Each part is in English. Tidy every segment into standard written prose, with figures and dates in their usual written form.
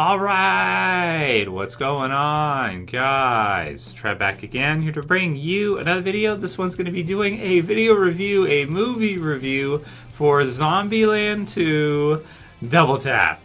All right, what's going on, guys? Trev back again, here to bring you another video. This one's going to be doing a video review, a movie review for Zombieland 2 Double Tap.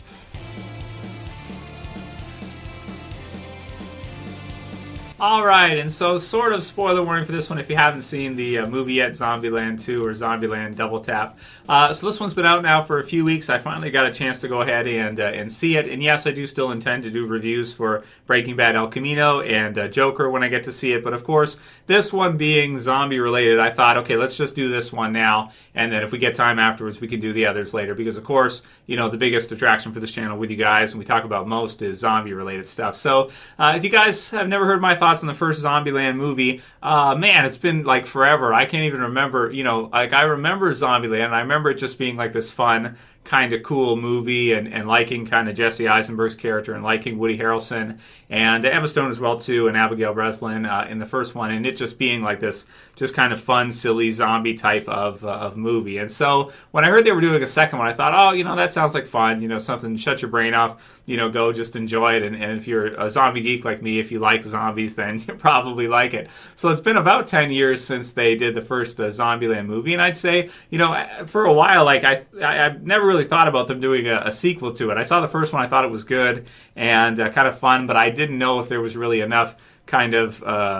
Alright, and so sort of spoiler warning for this one if you haven't seen the movie yet, Zombieland 2 or Zombieland Double Tap. So this one's been out now for a few weeks. I finally got a chance to go ahead and see it. And yes, I do still intend to do reviews for Breaking Bad El Camino and Joker when I get to see it. But of course, this one being zombie related, I thought, okay, let's just do this one now. And then if we get time afterwards, we can do the others later. Because of course, you know, the biggest attraction for this channel with you guys, and we talk about most, is zombie related stuff. So if you guys have never heard my thoughts on the first Zombieland movie, man, it's been like forever. I can't even remember, you know, like I remember Zombieland, and I remember it just being like this fun, kind of cool movie, and liking kind of Jesse Eisenberg's character and liking Woody Harrelson and Emma Stone as well too, and Abigail Breslin in the first one, and it just being like this just kind of fun, silly zombie type of movie. And so when I heard they were doing a second one, I thought, oh, you know, that sounds like fun, you know, something, shut your brain off, you know, go just enjoy it. And if you're a zombie geek like me, if you like zombies, then you probably like it. So it's been about 10 years since they did the first Zombieland movie, and I'd say, you know, for a while, like I've never really thought about them doing a sequel to it. I saw the first one, I thought it was good and kind of fun, but I didn't know if there was really enough kind of,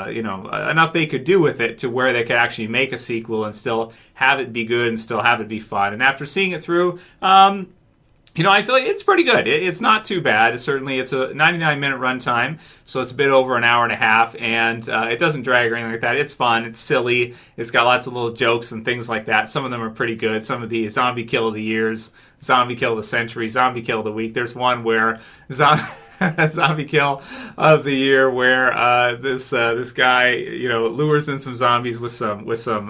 you know, enough they could do with it to where they could actually make a sequel and still have it be good and still have it be fun. And after seeing it through, you know, I feel like it's pretty good. It's not too bad. Certainly, it's a 99-minute runtime, so it's a bit over an hour and a half, and it doesn't drag or anything like that. It's fun. It's silly. It's got lots of little jokes and things like that. Some of them are pretty good. Some of the zombie kill of the years, zombie kill of the century, zombie kill of the week. There's one where zombie kill of the year where this guy, you know, lures in some zombies with some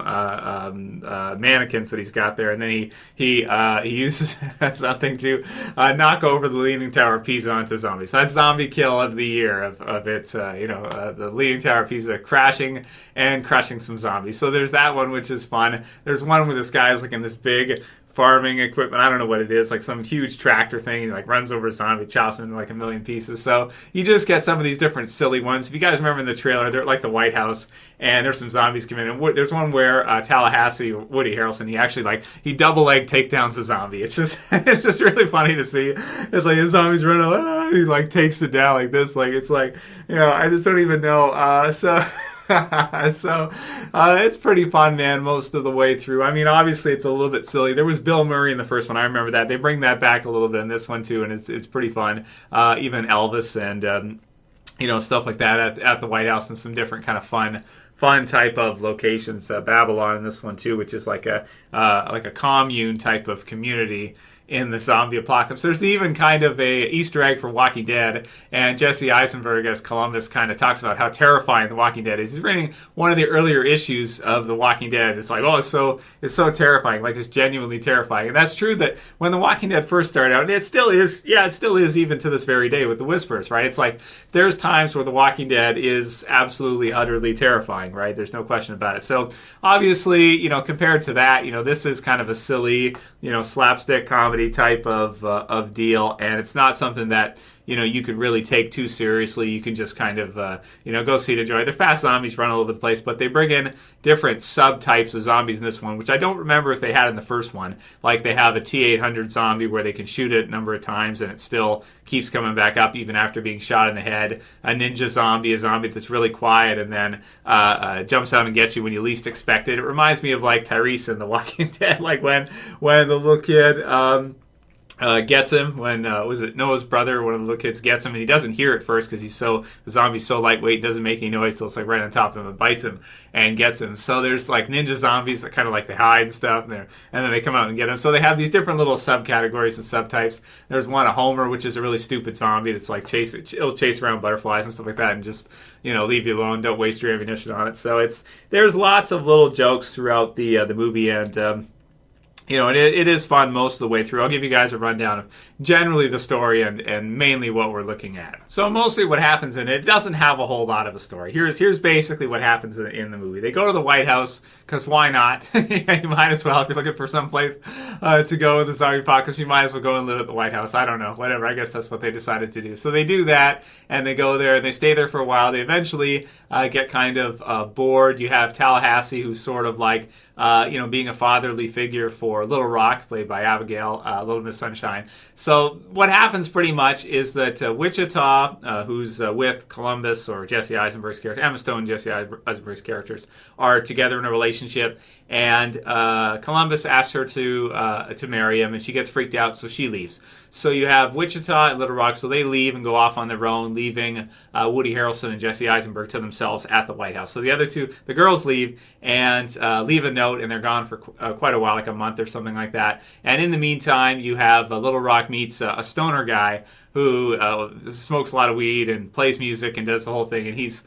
mannequins that he's got there, and then he uses something to knock over the Leaning Tower of Pisa onto zombies. So that's zombie kill of the year of it. You know, the Leaning Tower of Pisa crashing and crushing some zombies. So there's that one, which is fun. There's one where this guy is like in this big farming equipment, I don't know what it is, like some huge tractor thing, he like runs over a zombie, chops him into like a million pieces. So you just get some of these different silly ones. If you guys remember in the trailer, they're at like the White House, and there's some zombies come in, and there's one where Tallahassee, Woody Harrelson, he actually like, he double leg takedowns the zombie. It's just really funny to see. It's like the zombie's running, he like takes it down like this, like it's like, you know, I just don't even know. So it's pretty fun, man, most of the way through. I mean, obviously it's a little bit silly. There was Bill Murray in the first one. I remember that. They bring that back a little bit in this one too, and it's pretty fun. Even Elvis and you know, stuff like that at the White House, and some different kind of fun type of locations. Babylon in this one too, which is like a commune type of community in the zombie apocalypse. There's even kind of a Easter egg for Walking Dead, and Jesse Eisenberg as Columbus kind of talks about how terrifying The Walking Dead is. He's reading one of the earlier issues of The Walking Dead. It's like, oh, it's so terrifying, like it's genuinely terrifying. And that's true that when The Walking Dead first started out, and it still is even to this very day with the Whispers, right? It's like there's times where The Walking Dead is absolutely, utterly terrifying, right? There's no question about it. So obviously, you know, compared to that, you know, this is kind of a silly, you know, slapstick comedy type of deal, and it's not something that, you know, you could really take too seriously. You can just kind of, you know, go see it, enjoy it. They're fast zombies, run all over the place, but they bring in different subtypes of zombies in this one, which I don't remember if they had in the first one. Like they have a T-800 zombie where they can shoot it a number of times and it still keeps coming back up even after being shot in the head. A ninja zombie, a zombie that's really quiet and then jumps out and gets you when you least expect it. It reminds me of like Tyrese in The Walking Dead, like when the little kid gets him, when was it Noah's brother, one of the little kids gets him, and he doesn't hear it first because the zombie's so lightweight, doesn't make any noise till it's like right on top of him and bites him and gets him. So there's like ninja zombies that kind of like they hide and stuff, and then they come out and get him. So they have these different little subcategories and subtypes. There's one, a Homer, which is a really stupid zombie that's like it'll chase around butterflies and stuff like that and just, you know, leave you alone, don't waste your ammunition on it. So there's lots of little jokes throughout the movie, and it is fun most of the way through. I'll give you guys a rundown of generally the story and mainly what we're looking at. So mostly what happens in it doesn't have a whole lot of a story. Here's basically what happens in the movie. They go to the White House, because why not? You might as well, if you're looking for some place to go in the zombie apocalypse, you might as well go and live at the White House. I don't know, whatever. I guess that's what they decided to do. So they do that, and they go there, and they stay there for a while. They eventually get kind of bored. You have Tallahassee, who's sort of like, being a fatherly figure for Little Rock, played by Abigail, Little Miss Sunshine. So what happens pretty much is that Wichita, who's with Columbus, or Jesse Eisenberg's character, Emma Stone and Jesse Eisenberg's characters, are together in a relationship, and Columbus asks her to marry him, and she gets freaked out, so she leaves. So you have Wichita and Little Rock, so they leave and go off on their own, leaving Woody Harrelson and Jesse Eisenberg to themselves at the White House. So the other two, the girls leave and leave a note, and they're gone for quite a while, like a month or something like that. And in the meantime, you have Little Rock meets a stoner guy who smokes a lot of weed and plays music and does the whole thing, and he's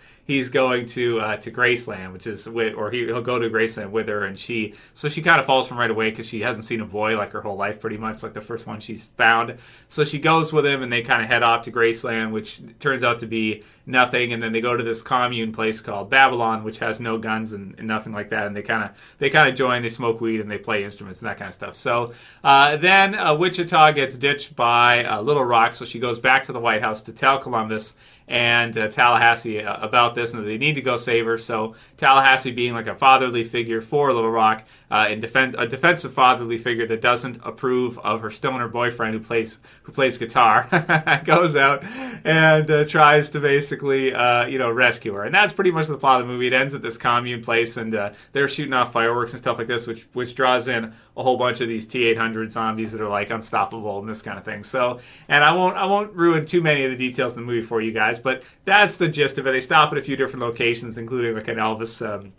going to Graceland, which is he'll go to Graceland with her, and she kind of falls from right away because she hasn't seen a boy like her whole life, pretty much, like the first one she's found. So she goes with him, and they kind of head off to Graceland, which turns out to be nothing. And then they go to this commune place called Babylon, which has no guns and nothing like that. And they kind of join. They smoke weed and they play instruments and that kind of stuff. So then Wichita gets ditched by Little Rock, so she goes back to the White House to tell Columbus and Tallahassee about this, and that they need to go save her. So Tallahassee, being like a fatherly figure for Little Rock, a defensive fatherly figure that doesn't approve of her stoner boyfriend who plays guitar, goes out and tries to basically rescue her. And that's pretty much the plot of the movie. It ends at this commune place, and they're shooting off fireworks and stuff like this, which draws in a whole bunch of these T-800 zombies that are like unstoppable and this kind of thing. So, and I won't ruin too many of the details in the movie for you guys, but that's the gist of it. They stop at a few different locations, including like an Elvis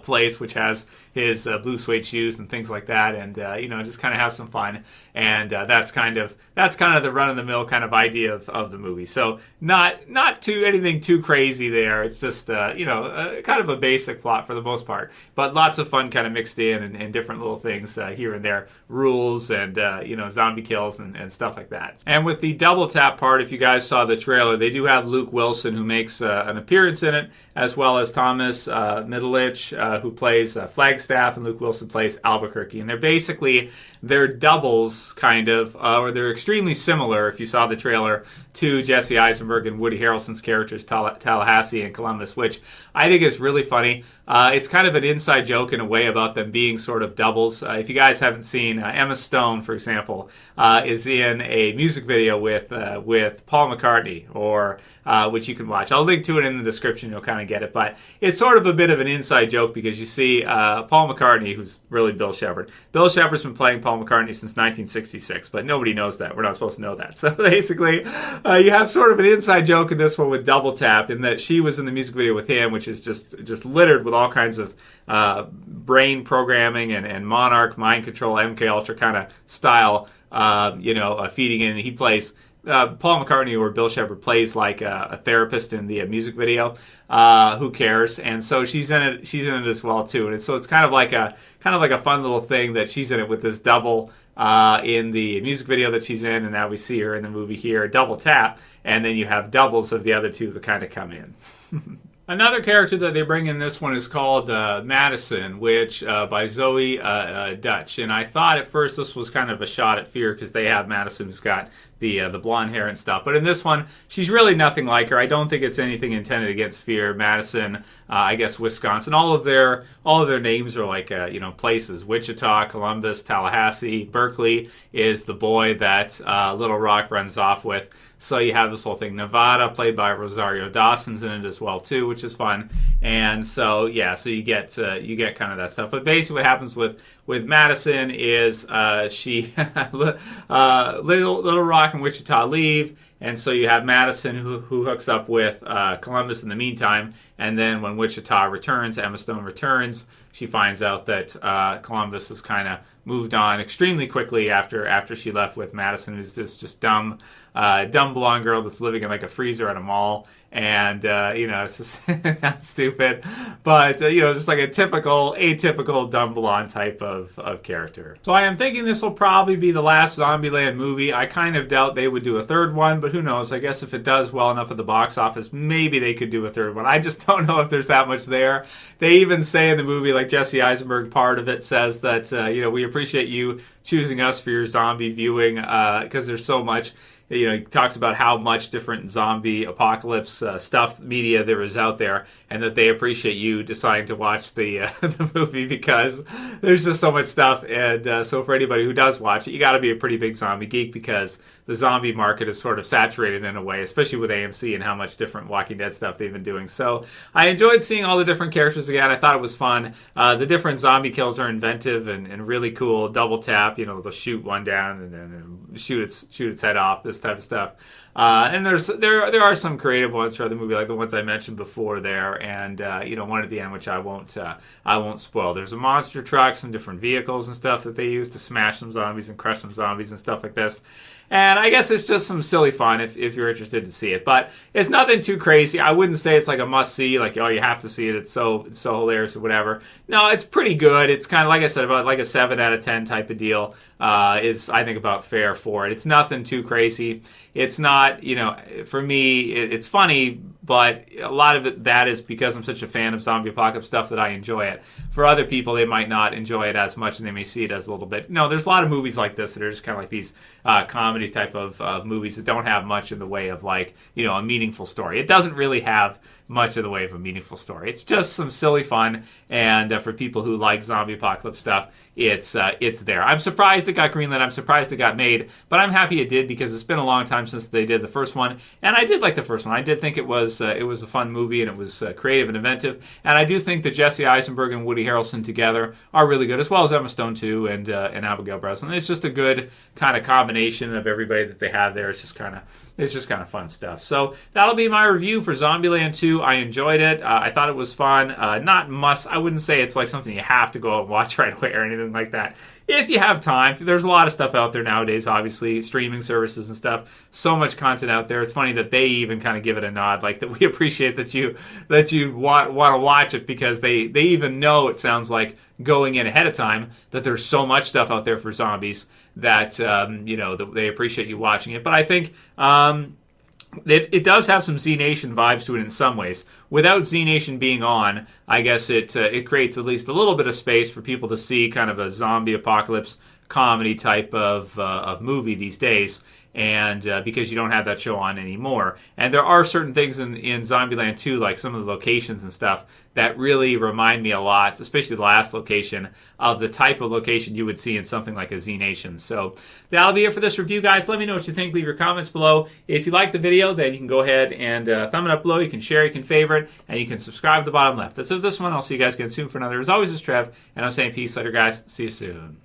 place, which has his blue suede shoes and things like that, and just kind of have some fun. And that's kind of the run of the mill kind of idea of the movie. So not anything too crazy there. It's just kind of a basic plot for the most part, but lots of fun kind of mixed in and different little things here and there, rules and zombie kills and stuff like that. And with the Double Tap part, if you guys saw the trailer, they do have Luke Wilson, who makes an appearance in it, as well as Thomas Middleditch, who plays Flagstaff, and Luke Wilson plays Albuquerque. And they're doubles, kind of, or they're extremely similar, if you saw the trailer, to Jesse Eisenberg and Woody Harrelson's characters, Tallahassee and Columbus, which I think is really funny. It's kind of an inside joke in a way about them being sort of doubles. If you guys haven't seen, Emma Stone, for example, is in a music video with Paul McCartney, or which you can watch. I'll link to it in the description. You'll kind of get it. But it's sort of a bit of an inside joke because you see Paul McCartney, who's really Bill Shepard. Bill Shepard's been playing Paul McCartney since 1966, but nobody knows that. We're not supposed to know that. So basically, you have sort of an inside joke in this one with Double Tap, in that she was in the music video with him, which is just littered with all kinds of brain programming and Monarch mind control, MK Ultra kind of style, feeding in. He plays Paul McCartney, or Bill Shepard, plays like a therapist in the music video. Who cares? And so she's in it. She's in it as well too. And so it's kind of like a fun little thing that she's in it with this double in the music video that she's in, and now we see her in the movie here, Double Tap, and then you have doubles of the other two that kind of come in. Another character that they bring in this one is called Madison, which by Zoe Dutch. And I thought at first this was kind of a shot at Fear, because they have Madison, who's got the blonde hair and stuff. But in this one, she's really nothing like her. I don't think it's anything intended against Fear. Madison, I guess Wisconsin. All of their names are like places. Wichita, Columbus, Tallahassee, Berkeley is the boy that Little Rock runs off with. So you have this whole thing. Nevada, played by Rosario Dawson's in it as well too, which is fun. And so so you get kind of that stuff. But basically, what happens with Madison is she Little Rock and Wichita leave, and so you have Madison who hooks up with Columbus in the meantime. And then when Wichita returns, Emma Stone returns, she finds out that Columbus is kind of moved on extremely quickly after she left with Madison, who's this just dumb blonde girl that's living in like a freezer at a mall. And, it's just not stupid, but, just like a atypical dumb blonde type of character. So I am thinking this will probably be the last Zombieland movie. I kind of doubt they would do a third one, but who knows? I guess if it does well enough at the box office, maybe they could do a third one. I just don't know if there's that much there. They even say in the movie, like Jesse Eisenberg, part of it says that, we appreciate you choosing us for your zombie viewing, because there's so much. He talks about how much different zombie apocalypse stuff media there is out there, and that they appreciate you deciding to watch the the movie because there's just so much stuff. And so for anybody who does watch it, you got to be a pretty big zombie geek because the zombie market is sort of saturated in a way, especially with AMC and how much different Walking Dead stuff they've been doing. So I enjoyed seeing all the different characters again. I thought it was fun. The different zombie kills are inventive and really cool. Double tap, they'll shoot one down and then shoot its head off. This type of stuff. And there are some creative ones for the movie, like the ones I mentioned before there, and one at the end which I won't spoil. There's a monster truck, some different vehicles and stuff that they use to smash some zombies and crush some zombies and stuff like this. And I guess it's just some silly fun if you're interested to see it. But it's nothing too crazy. I wouldn't say it's like a must-see, like, oh, you have to see it. It's so hilarious or whatever. No, it's pretty good. It's kind of, like I said, about like a 7 out of 10 type of deal. Is, I think, about fair for it. It's nothing too crazy. It's not, for me, it's funny, but a lot of that is because I'm such a fan of zombie apocalypse stuff that I enjoy it. For other people, they might not enjoy it as much and they may see it as a little bit. No, there's a lot of movies like this that are just kind of like these comedy type of movies that don't have much in the way of like, a meaningful story. It doesn't really have much of the way of a meaningful story. It's just some silly fun, and for people who like zombie apocalypse stuff, it's there. I'm surprised it got greenlit. I'm surprised it got made, but I'm happy it did because it's been a long time since they did the first one, and I did like the first one. I did think it was a fun movie, and it was creative and inventive, and I do think that Jesse Eisenberg and Woody Harrelson together are really good, as well as Emma Stone too, and Abigail Breslin. It's just a good kind of combination of everybody that they have there. It's just kind of fun stuff. So that'll be my review for Zombieland 2. I enjoyed it. I thought it was fun. Not must. I wouldn't say it's like something you have to go and watch right away or anything like that. If you have time, there's a lot of stuff out there nowadays, obviously, streaming services and stuff. So much content out there. It's funny that they even kind of give it a nod, like that we appreciate that you want to watch it because they even know, it sounds like, going in ahead of time, that there's so much stuff out there for zombies that that they appreciate you watching it. But I think it does have some Z Nation vibes to it in some ways. Without Z Nation being on, I guess it creates at least a little bit of space for people to see kind of a zombie apocalypse comedy type of movie these days. And because you don't have that show on anymore. And there are certain things in Zombieland 2, like some of the locations and stuff, that really remind me a lot, especially the last location, of the type of location you would see in something like a Z Nation. So that'll be it for this review, guys. Let me know what you think. Leave your comments below. If you like the video, then you can go ahead and thumb it up below. You can share, you can favorite, and you can subscribe at the bottom left. That's it for this one. I'll see you guys again soon for another. As always, it's Trev, and I'm saying peace later, guys. See you soon.